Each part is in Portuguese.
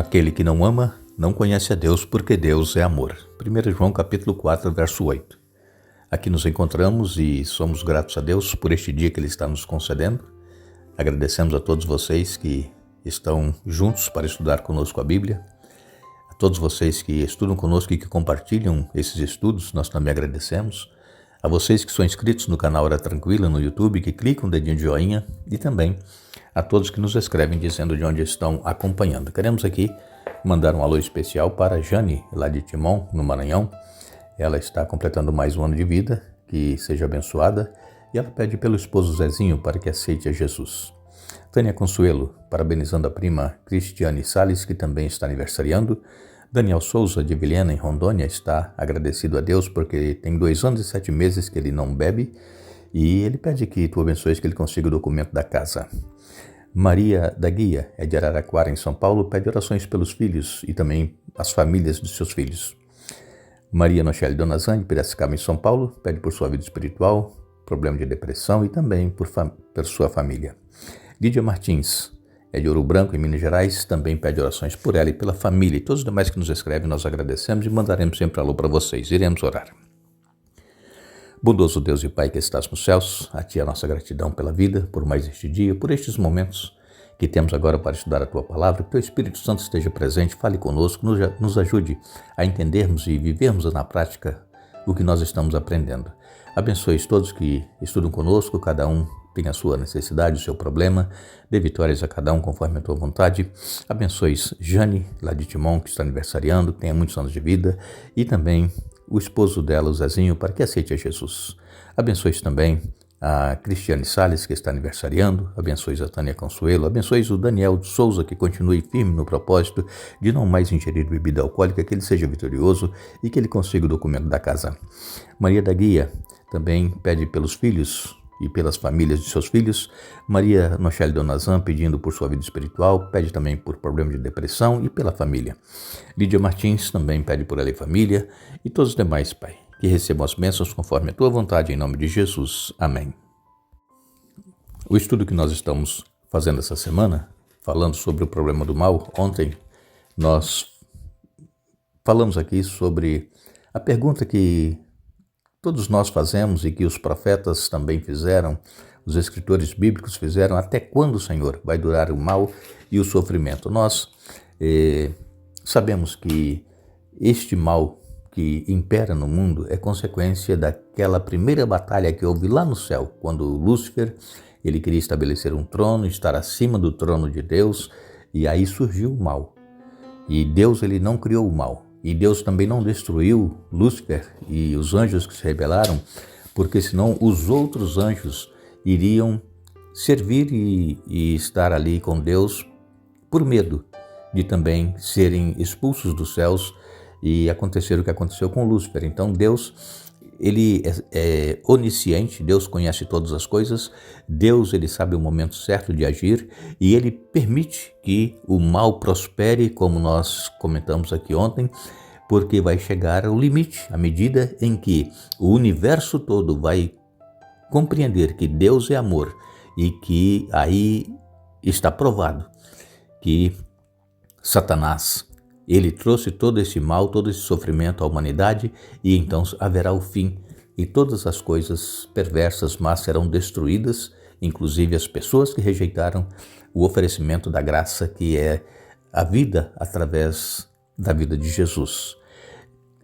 Aquele que não ama, não conhece a Deus, porque Deus é amor. 1 João capítulo 4, verso 8. Aqui nos encontramos e somos gratos a Deus por este dia que Ele está nos concedendo. Agradecemos a todos vocês que estão juntos para estudar conosco a Bíblia. A todos vocês que estudam conosco e que compartilham esses estudos, nós também agradecemos. A vocês que são inscritos no canal Hora Tranquila no YouTube, que clicam no dedinho de joinha, e também a todos que nos escrevem dizendo de onde estão acompanhando. Queremos aqui mandar um alô especial para a Jane, lá de Timon, no Maranhão. Ela está completando mais um ano de vida, que seja abençoada, e ela pede pelo esposo Zezinho para que aceite a Jesus. Tânia Consuelo, parabenizando a prima Cristiane Salles, que também está aniversariando. Daniel Souza, de Vilhena, em Rondônia, está agradecido a Deus porque tem 2 anos e 7 meses que ele não bebe, e ele pede que tu abençoes que ele consiga o documento da casa. Maria da Guia, é de Araraquara, em São Paulo, pede orações pelos filhos e também as famílias de seus filhos. Maria Nochelle Donazan, de Piracicaba, em São Paulo, pede por sua vida espiritual, problema de depressão e também por sua família. Lídia Martins, é de Ouro Branco, em Minas Gerais, também pede orações por ela e pela família. E todos os demais que nos escrevem, nós agradecemos e mandaremos sempre alô para vocês. Iremos orar. Bondoso Deus e Pai que estás nos céus, a Ti a nossa gratidão pela vida, por mais este dia, por estes momentos que temos agora para estudar a Tua Palavra. Que Teu Espírito Santo esteja presente, fale conosco, nos ajude a entendermos e vivermos na prática o que nós estamos aprendendo. Abençoe todos que estudam conosco, cada um tem a sua necessidade, o seu problema. Dê vitórias a cada um conforme a tua vontade. Abençoe Jane, lá de Timon, que está aniversariando, que tenha muitos anos de vida. E também o esposo dela, o Zezinho, para que aceite a Jesus. Abençoe também a Cristiane Salles, que está aniversariando. Abençoe a Tânia Consuelo. Abençoe o Daniel Souza, que continue firme no propósito de não mais ingerir bebida alcoólica, que ele seja vitorioso e que ele consiga o documento da casa. Maria da Guia também pede pelos filhos e pelas famílias de seus filhos. Maria Nochelle Donazan, pedindo por sua vida espiritual, pede também por problema de depressão e pela família. Lídia Martins também pede por ela e família, e todos os demais, Pai, que recebam as bênçãos conforme a Tua vontade, em nome de Jesus. Amém. O estudo que nós estamos fazendo essa semana, falando sobre o problema do mal, ontem nós falamos aqui sobre a pergunta que todos nós fazemos e que os profetas também fizeram, os escritores bíblicos fizeram: até quando, Senhor, vai durar o mal e o sofrimento? Nós sabemos que este mal que impera no mundo é consequência daquela primeira batalha que houve lá no céu, quando Lúcifer ele queria estabelecer um trono, estar acima do trono de Deus, e aí surgiu o mal. E Deus ele não criou o mal. E Deus também não destruiu Lúcifer e os anjos que se rebelaram, porque senão os outros anjos iriam servir e estar ali com Deus por medo de também serem expulsos dos céus e acontecer o que aconteceu com Lúcifer. Então Deus, ele é onisciente, Deus conhece todas as coisas, Deus ele sabe o momento certo de agir e ele permite que o mal prospere, como nós comentamos aqui ontem, porque vai chegar ao limite, à medida em que o universo todo vai compreender que Deus é amor e que aí está provado que Satanás, ele trouxe todo esse mal, todo esse sofrimento à humanidade, e então haverá o fim e todas as coisas perversas más serão destruídas, inclusive as pessoas que rejeitaram o oferecimento da graça que é a vida através da vida de Jesus.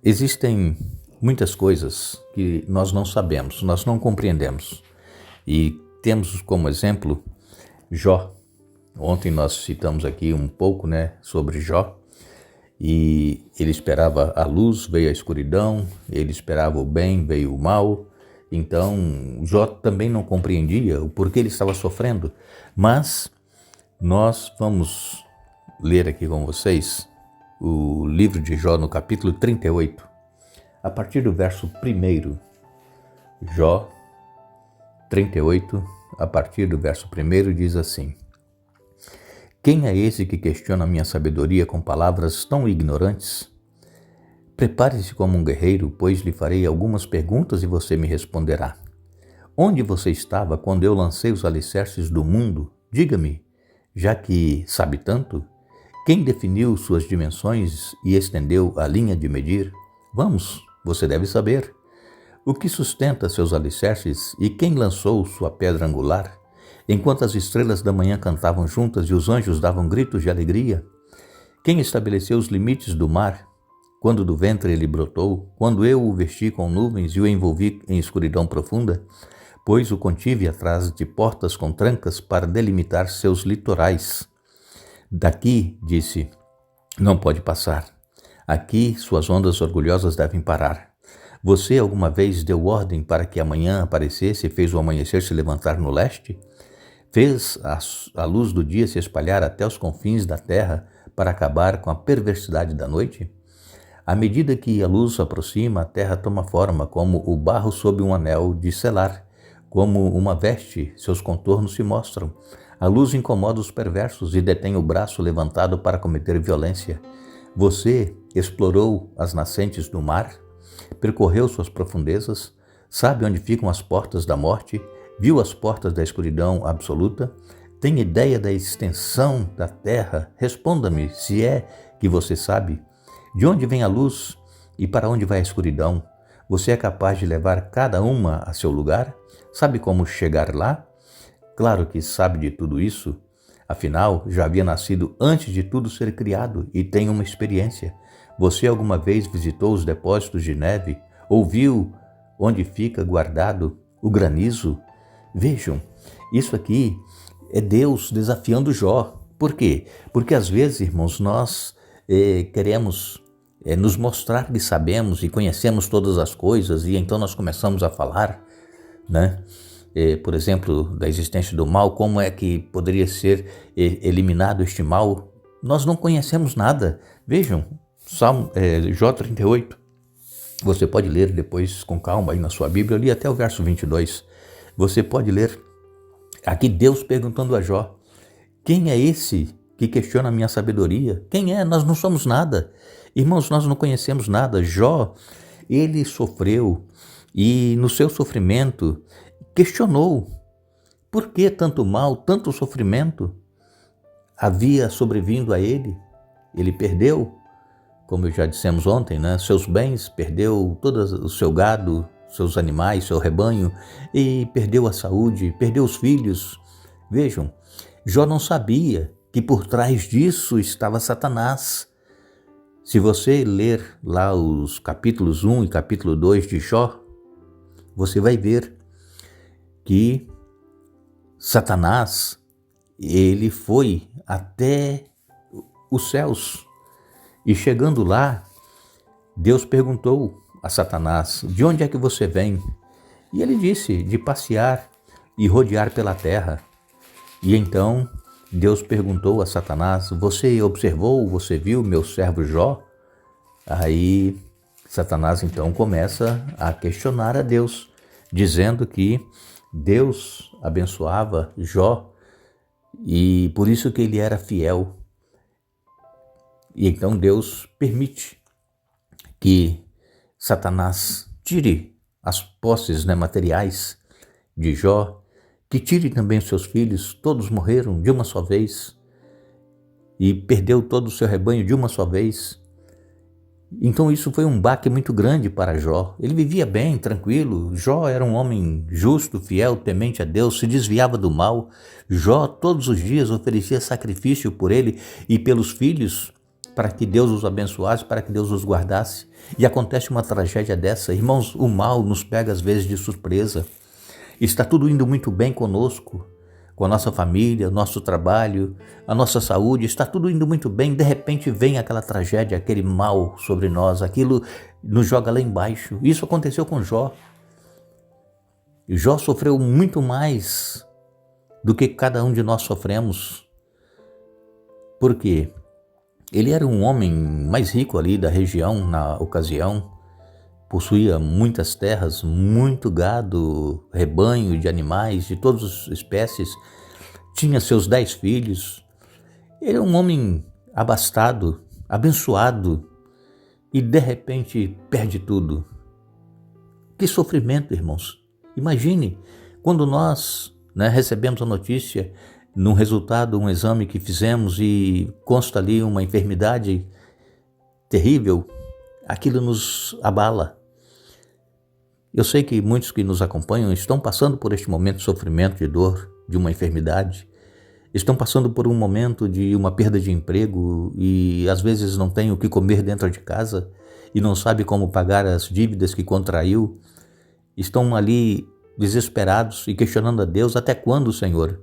Existem muitas coisas que nós não sabemos, nós não compreendemos, e temos como exemplo Jó. Ontem nós citamos aqui um pouco, sobre Jó. E ele esperava a luz, veio a escuridão, ele esperava o bem, veio o mal. Então, Jó também não compreendia o porquê ele estava sofrendo. Mas nós vamos ler aqui com vocês o livro de Jó no capítulo 38, a partir do verso 1. Jó 38, a partir do verso 1, diz assim: Quem é esse que questiona a minha sabedoria com palavras tão ignorantes? Prepare-se como um guerreiro, pois lhe farei algumas perguntas e você me responderá. Onde você estava quando eu lancei os alicerces do mundo? Diga-me, já que sabe tanto. Quem definiu suas dimensões e estendeu a linha de medir? Vamos, você deve saber. O que sustenta seus alicerces e quem lançou sua pedra angular? Enquanto as estrelas da manhã cantavam juntas e os anjos davam gritos de alegria? Quem estabeleceu os limites do mar? Quando do ventre ele brotou, quando eu o vesti com nuvens e o envolvi em escuridão profunda? Pois o contive atrás de portas com trancas para delimitar seus litorais. Daqui, disse, não pode passar. Aqui suas ondas orgulhosas devem parar. Você alguma vez deu ordem para que amanhã aparecesse e fez o amanhecer se levantar no leste? Fez a luz do dia se espalhar até os confins da terra para acabar com a perversidade da noite? À medida que a luz se aproxima, a terra toma forma como o barro sob um anel de selar, como uma veste, seus contornos se mostram. A luz incomoda os perversos e detém o braço levantado para cometer violência. Você explorou as nascentes do mar? Percorreu suas profundezas? Sabe onde ficam as portas da morte? Viu as portas da escuridão absoluta? Tem ideia da extensão da terra? Responda-me, se é que você sabe. De onde vem a luz e para onde vai a escuridão? Você é capaz de levar cada uma a seu lugar? Sabe como chegar lá? Claro que sabe de tudo isso. Afinal, já havia nascido antes de tudo ser criado e tem uma experiência. Você alguma vez visitou os depósitos de neve? Ou viu onde fica guardado o granizo? Vejam, isso aqui é Deus desafiando Jó. Por quê? Porque às vezes, irmãos, nós queremos nos mostrar que sabemos e conhecemos todas as coisas e então nós começamos a falar, né? Por exemplo, da existência do mal, como é que poderia ser eliminado este mal? Nós não conhecemos nada. Vejam, Jó 38, você pode ler depois com calma aí na sua Bíblia, eu li até o verso 22. Você pode ler aqui Deus perguntando a Jó, quem é esse que questiona a minha sabedoria? Quem é? Nós não somos nada. Irmãos, nós não conhecemos nada. Jó, ele sofreu e no seu sofrimento questionou por que tanto mal, tanto sofrimento havia sobrevindo a ele. Ele perdeu, como já dissemos ontem, né, seus bens, perdeu todo o seu gado, seus animais, seu rebanho, e perdeu a saúde, perdeu os filhos. Vejam, Jó não sabia que por trás disso estava Satanás. Se você ler lá os capítulos 1 e capítulo 2 de Jó, você vai ver que Satanás, ele foi até os céus. E chegando lá, Deus perguntou a Satanás, de onde é que você vem? E ele disse, de passear e rodear pela terra. E então Deus perguntou a Satanás, você observou, você viu meu servo Jó? Aí Satanás então começa a questionar a Deus, dizendo que Deus abençoava Jó e por isso que ele era fiel. E então Deus permite que Satanás tire as posses materiais de Jó, que tire também os seus filhos, todos morreram de uma só vez e perdeu todo o seu rebanho de uma só vez. Então isso foi um baque muito grande para Jó. Ele vivia bem, tranquilo. Jó era um homem justo, fiel, temente a Deus, se desviava do mal. Jó todos os dias oferecia sacrifício por ele e pelos filhos, para que Deus os abençoasse, para que Deus os guardasse. E acontece uma tragédia dessa. Irmãos, o mal nos pega às vezes de surpresa. Está tudo indo muito bem conosco, com a nossa família, nosso trabalho, a nossa saúde, está tudo indo muito bem, de repente vem aquela tragédia, aquele mal sobre nós, aquilo nos joga lá embaixo. Isso aconteceu com Jó. E Jó sofreu muito mais do que cada um de nós sofremos. Por quê? Ele era um homem mais rico ali da região na ocasião, possuía muitas terras, muito gado, rebanho de animais de todas as espécies, tinha seus 10 filhos. Ele era um homem abastado, abençoado e de repente perde tudo. Que sofrimento, irmãos! Imagine quando nós recebemos a notícia num resultado, um exame que fizemos e consta ali uma enfermidade terrível, aquilo nos abala. Eu sei que muitos que nos acompanham estão passando por este momento de sofrimento, de dor, de uma enfermidade, estão passando por um momento de uma perda de emprego e às vezes não tem o que comer dentro de casa e não sabe como pagar as dívidas que contraiu. Estão ali desesperados e questionando a Deus: até quando, Senhor?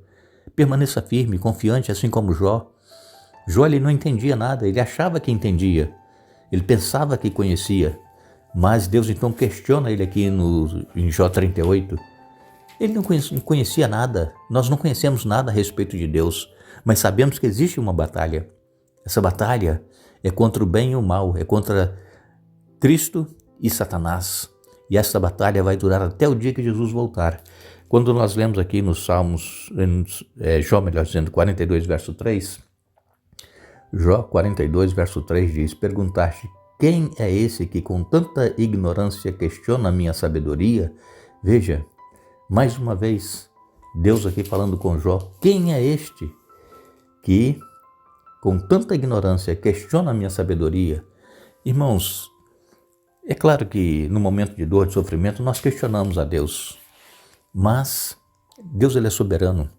Permaneça firme, confiante, assim como Jó. Jó, ele não entendia nada, ele achava que entendia, ele pensava que conhecia, mas Deus então questiona ele aqui em Jó 38. Ele não conhecia nada, nós não conhecemos nada a respeito de Deus, mas sabemos que existe uma batalha. Essa batalha é contra o bem e o mal, é contra Cristo e Satanás. E essa batalha vai durar até o dia que Jesus voltar. Quando nós lemos aqui nos Salmos, Jó, melhor dizendo, 42, verso 3, Jó 42, verso 3 diz: perguntaste, quem é esse que com tanta ignorância questiona a minha sabedoria? Veja, mais uma vez, Deus aqui falando com Jó: quem é este que com tanta ignorância questiona a minha sabedoria? Irmãos, é claro que no momento de dor, de sofrimento, nós questionamos a Deus, mas Deus, ele é soberano.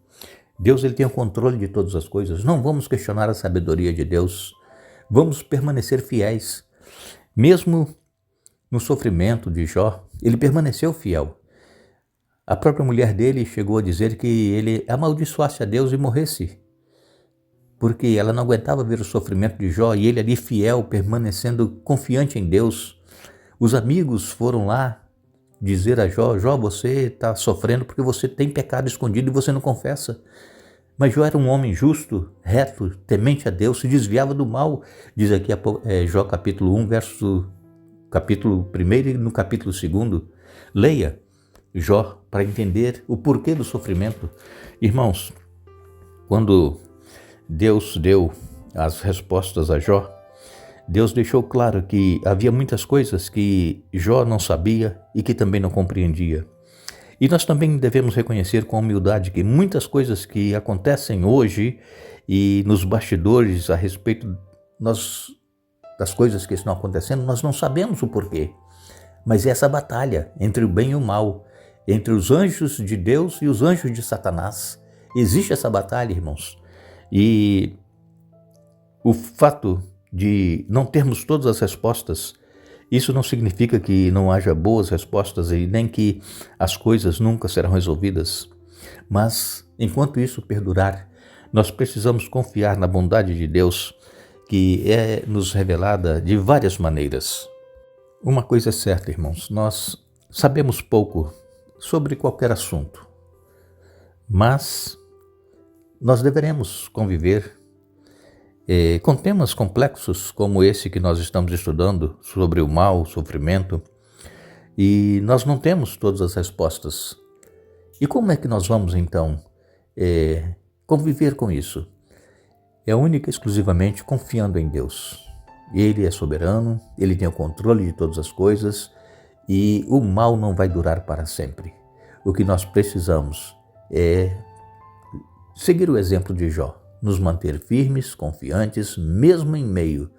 Deus, ele tem o controle de todas as coisas. Não vamos questionar a sabedoria de Deus. Vamos permanecer fiéis. Mesmo no sofrimento de Jó, ele permaneceu fiel. A própria mulher dele chegou a dizer que ele amaldiçoasse a Deus e morresse, porque ela não aguentava ver o sofrimento de Jó e ele ali fiel, permanecendo confiante em Deus. Os amigos foram lá dizer a Jó: Jó, você está sofrendo porque você tem pecado escondido e você não confessa. Mas Jó era um homem justo, reto, temente a Deus, se desviava do mal. Diz aqui Jó capítulo 1, capítulo 1 e no capítulo 2. Leia Jó para entender o porquê do sofrimento. Irmãos, quando Deus deu as respostas a Jó, Deus deixou claro que havia muitas coisas que Jó não sabia e que também não compreendia. E nós também devemos reconhecer com humildade que muitas coisas que acontecem hoje e nos bastidores a respeito das coisas que estão acontecendo, nós não sabemos o porquê. Mas é essa batalha entre o bem e o mal, entre os anjos de Deus e os anjos de Satanás. Existe essa batalha, irmãos. E o fato de não termos todas as respostas, isso não significa que não haja boas respostas e nem que as coisas nunca serão resolvidas. Mas, enquanto isso perdurar, nós precisamos confiar na bondade de Deus, que é nos revelada de várias maneiras. Uma coisa é certa, irmãos, nós sabemos pouco sobre qualquer assunto, mas nós deveremos conviver com temas complexos como esse que nós estamos estudando, sobre o mal, o sofrimento, e nós não temos todas as respostas. E como é que nós vamos, então, conviver com isso? É única e exclusivamente confiando em Deus. Ele é soberano, ele tem o controle de todas as coisas e o mal não vai durar para sempre. O que nós precisamos é seguir o exemplo de Jó, nos manter firmes, confiantes, mesmo em meio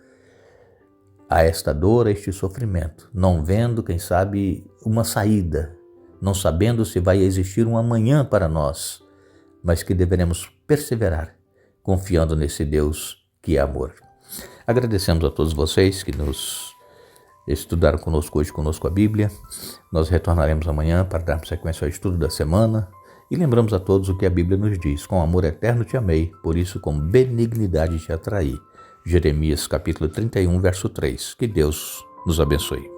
a esta dor, a este sofrimento, não vendo, quem sabe, uma saída, não sabendo se vai existir um amanhã para nós, mas que deveremos perseverar, confiando nesse Deus que é amor. Agradecemos a todos vocês que nos estudaram conosco hoje, conosco a Bíblia. Nós retornaremos amanhã para darmos sequência ao estudo da semana. E lembramos a todos o que a Bíblia nos diz: com amor eterno te amei, por isso com benignidade te atraí. Jeremias capítulo 31, verso 3. Que Deus nos abençoe.